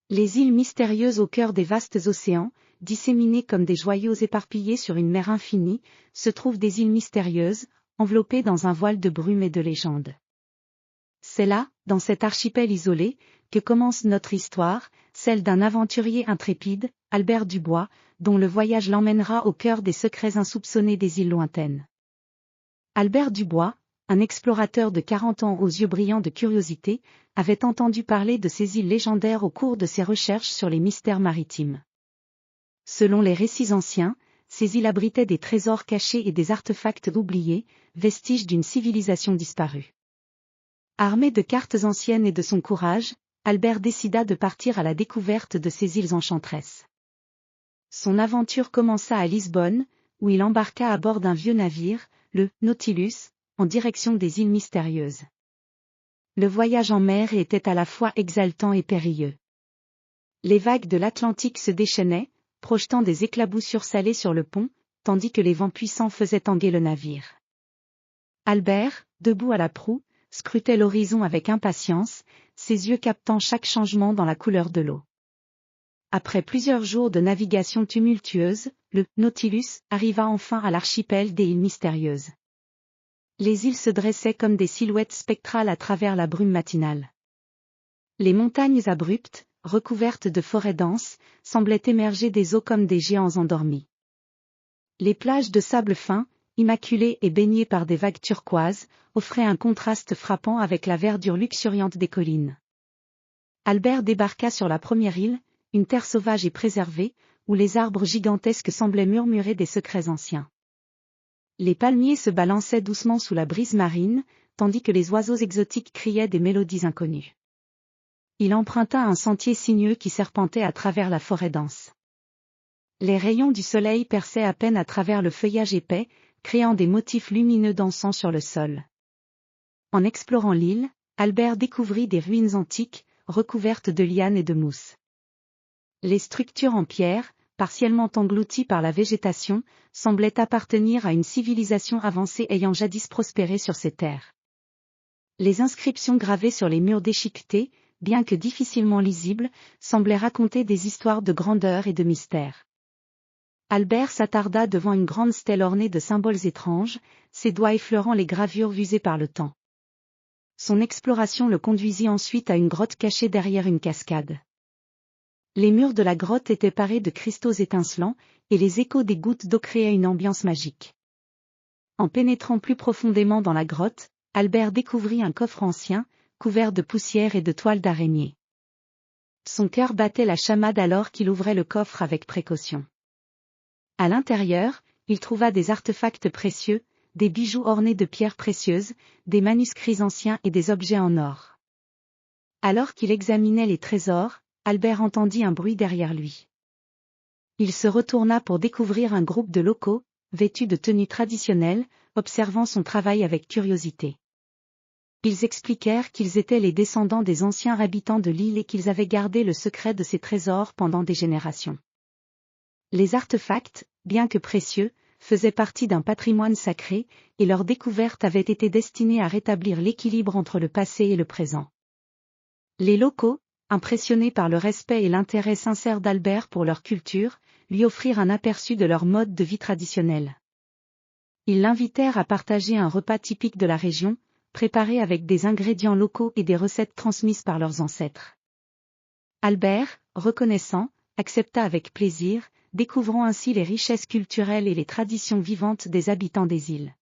Les îles mystérieuses au cœur des vastes océans, disséminées comme des joyaux éparpillés sur une mer infinie, se trouvent des îles mystérieuses, enveloppées dans un voile de brume et de légendes. C'est là, dans cet archipel isolé, que commence notre histoire, celle d'un aventurier intrépide, Albert Dubois, dont le voyage l'emmènera au cœur des secrets insoupçonnés des îles lointaines. Albert Dubois, un explorateur de 40 ans aux yeux brillants de curiosité, avait entendu parler de ces îles légendaires au cours de ses recherches sur les mystères maritimes. Selon les récits anciens, ces îles abritaient des trésors cachés et des artefacts oubliés, vestiges d'une civilisation disparue. Armé de cartes anciennes et de son courage, Albert décida de partir à la découverte de ces îles enchanteresses. Son aventure commença à Lisbonne, où il embarqua à bord d'un vieux navire, le Nautilus, en direction des îles mystérieuses. Le voyage en mer était à la fois exaltant et périlleux. Les vagues de l'Atlantique se déchaînaient, projetant des éclaboussures salées sur le pont, tandis que les vents puissants faisaient tanguer le navire. Albert, debout à la proue, scrutait l'horizon avec impatience, ses yeux captant chaque changement dans la couleur de l'eau. Après plusieurs jours de navigation tumultueuse, le Nautilus arriva enfin à l'archipel des îles mystérieuses. Les îles se dressaient comme des silhouettes spectrales à travers la brume matinale. Les montagnes abruptes, recouvertes de forêts denses, semblaient émerger des eaux comme des géants endormis. Les plages de sable fin, immaculées et baignées par des vagues turquoises, offraient un contraste frappant avec la verdure luxuriante des collines. Albert débarqua sur la première île, une terre sauvage et préservée, où les arbres gigantesques semblaient murmurer des secrets anciens. Les palmiers se balançaient doucement sous la brise marine, tandis que les oiseaux exotiques criaient des mélodies inconnues. Il emprunta un sentier sinueux qui serpentait à travers la forêt dense. Les rayons du soleil perçaient à peine à travers le feuillage épais, créant des motifs lumineux dansant sur le sol. En explorant l'île, Albert découvrit des ruines antiques, recouvertes de lianes et de mousse. Les structures en pierre, partiellement englouties par la végétation, semblaient appartenir à une civilisation avancée ayant jadis prospéré sur ces terres. Les inscriptions gravées sur les murs déchiquetés, bien que difficilement lisibles, semblaient raconter des histoires de grandeur et de mystère. Albert s'attarda devant une grande stèle ornée de symboles étranges, ses doigts effleurant les gravures usées par le temps. Son exploration le conduisit ensuite à une grotte cachée derrière une cascade. Les murs de la grotte étaient parés de cristaux étincelants, et les échos des gouttes d'eau créaient une ambiance magique. En pénétrant plus profondément dans la grotte, Albert découvrit un coffre ancien, couvert de poussière et de toiles d'araignée. Son cœur battait la chamade alors qu'il ouvrait le coffre avec précaution. À l'intérieur, il trouva des artefacts précieux, des bijoux ornés de pierres précieuses, des manuscrits anciens et des objets en or. Alors qu'il examinait les trésors, Albert entendit un bruit derrière lui. Il se retourna pour découvrir un groupe de locaux, vêtus de tenues traditionnelles, observant son travail avec curiosité. Ils expliquèrent qu'ils étaient les descendants des anciens habitants de l'île et qu'ils avaient gardé le secret de ces trésors pendant des générations. Les artefacts, bien que précieux, faisaient partie d'un patrimoine sacré, et leur découverte avait été destinée à rétablir l'équilibre entre le passé et le présent. Les locaux, impressionnés par le respect et l'intérêt sincère d'Albert pour leur culture, lui offrirent un aperçu de leur mode de vie traditionnel. Ils l'invitèrent à partager un repas typique de la région, préparé avec des ingrédients locaux et des recettes transmises par leurs ancêtres. Albert, reconnaissant, accepta avec plaisir, découvrant ainsi les richesses culturelles et les traditions vivantes des habitants des îles.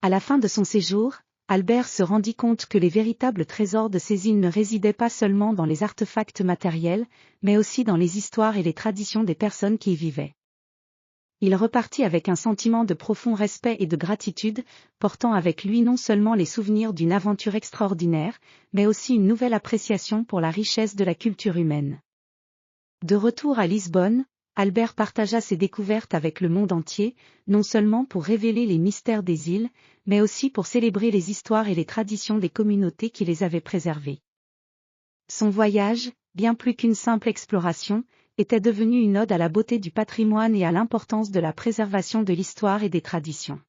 À la fin de son séjour, Albert se rendit compte que les véritables trésors de ces îles ne résidaient pas seulement dans les artefacts matériels, mais aussi dans les histoires et les traditions des personnes qui y vivaient. Il repartit avec un sentiment de profond respect et de gratitude, portant avec lui non seulement les souvenirs d'une aventure extraordinaire, mais aussi une nouvelle appréciation pour la richesse de la culture humaine. De retour à Lisbonne, Albert partagea ses découvertes avec le monde entier, non seulement pour révéler les mystères des îles, mais aussi pour célébrer les histoires et les traditions des communautés qui les avaient préservées. Son voyage, bien plus qu'une simple exploration, était devenu une ode à la beauté du patrimoine et à l'importance de la préservation de l'histoire et des traditions.